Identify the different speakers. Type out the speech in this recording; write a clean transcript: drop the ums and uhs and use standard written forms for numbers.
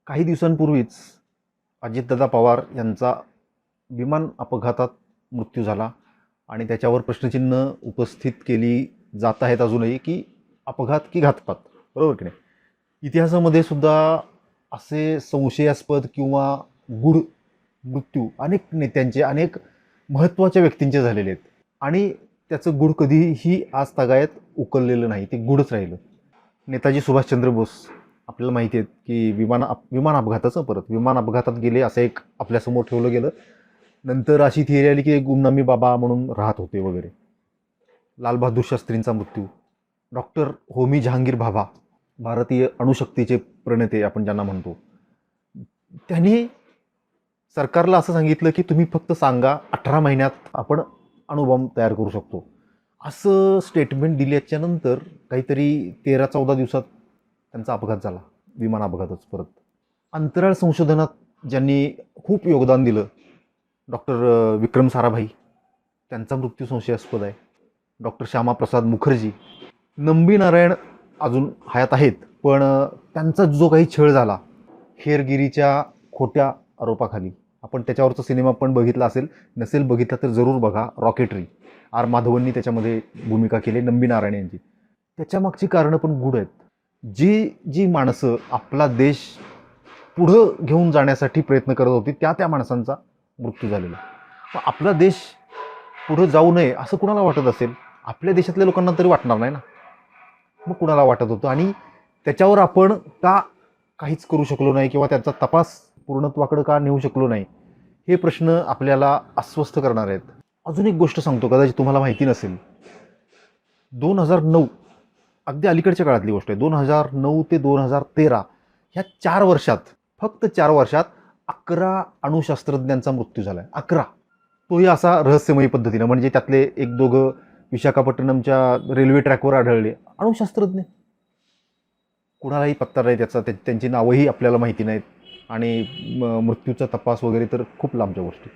Speaker 1: काही दिवसांपूर्वीच अजितदादा पवार यांचा विमान अपघातात मृत्यू झाला आणि त्याच्यावर प्रश्नचिन्ह उपस्थित केली जात आहेत अजूनही, की अपघात की घातपात, बरोबर की नाही. इतिहासामध्ये सुद्धा असे संशयास्पद किंवा गूढ मृत्यू अनेक नेत्यांचे, अनेक महत्त्वाच्या व्यक्तींचे झालेले आहेत आणि त्याचं गूढ कधीही आज तागायत उकललेलं नाही, ते गूढच राहिलं. नेताजी सुभाषचंद्र बोस आपल्याला माहिती आहेत की विमान अपघाताचं विमान अपघातात गेले असं एक आपल्यासमोर ठेवलं गेलं. नंतर अशी थिअरी आली की गुमनामी बाबा म्हणून राहत होते वगैरे. लालबहादूर शास्त्रींचा मृत्यू, डॉक्टर होमी जहांगीर भाभा, भारतीय अणुशक्तीचे प्रणेते आपण ज्यांना म्हणतो, त्यांनी सरकारला असं सांगितलं की तुम्ही फक्त सांगा 18 महिन्यात आपण अणुबॉम्ब तयार करू शकतो, असं स्टेटमेंट दिल्याच्या नंतर काहीतरी 13-14 दिवसात त्यांचा अपघात झाला, विमान अपघातच. परत अंतराळ संशोधनात ज्यांनी खूप योगदान दिलं, डॉक्टर विक्रम साराभाई, त्यांचा मृत्यू संशयास्पद आहे. डॉक्टर श्यामाप्रसाद मुखर्जी, नंबी नारायण अजून हयात आहेत, पण त्यांचा जो काही छळ झाला हेरगिरीच्या खोट्या आरोपाखाली, आपण त्याच्यावरचा सिनेमा पण बघितला असेल, नसेल बघितला तर जरूर बघा, रॉकेटरी. आर माधवननी त्याच्यामध्ये भूमिका केली, नंबी नारायण यांची. त्याच्यामागची कारणं पण गूढ आहेत. जी माणसं आपला देश पुढं घेऊन जाण्यासाठी प्रयत्न करत होती, त्या माणसांचा मृत्यू झालेला. आपला देश पुढं जाऊ नये असं कुणाला वाटत असेल? आपल्या देशातल्या लोकांना तरी वाटणार नाही ना, मग कुणाला वाटत होतं? आणि त्याच्यावर आपण का काहीच करू शकलो नाही किंवा त्याचा तपास पूर्णत्वाकडे का नेऊ शकलो नाही, हे प्रश्न आपल्याला अस्वस्थ करणार आहेत. अजून एक गोष्ट सांगतो, कदाचित तुम्हाला माहिती नसेल. 2009, अगदी अलीकडच्या काळातली गोष्ट आहे, 2009 ते 2013 ह्या 4 वर्षात, फक्त 4 वर्षात 11 अणुशास्त्रज्ञांचा मृत्यू झाला आहे. 11. तोही असा रहस्यमयी पद्धतीनं, म्हणजे त्यातले 1-2 विशाखापट्टणमच्या रेल्वे ट्रॅकवर आढळले अणुशास्त्रज्ञ. कुणालाही पत्ता नाही त्याचा, त्यांची नावंही आपल्याला माहिती नाहीत आणि मृत्यूचा तपास वगैरे तर खूप लांबच्या गोष्टी.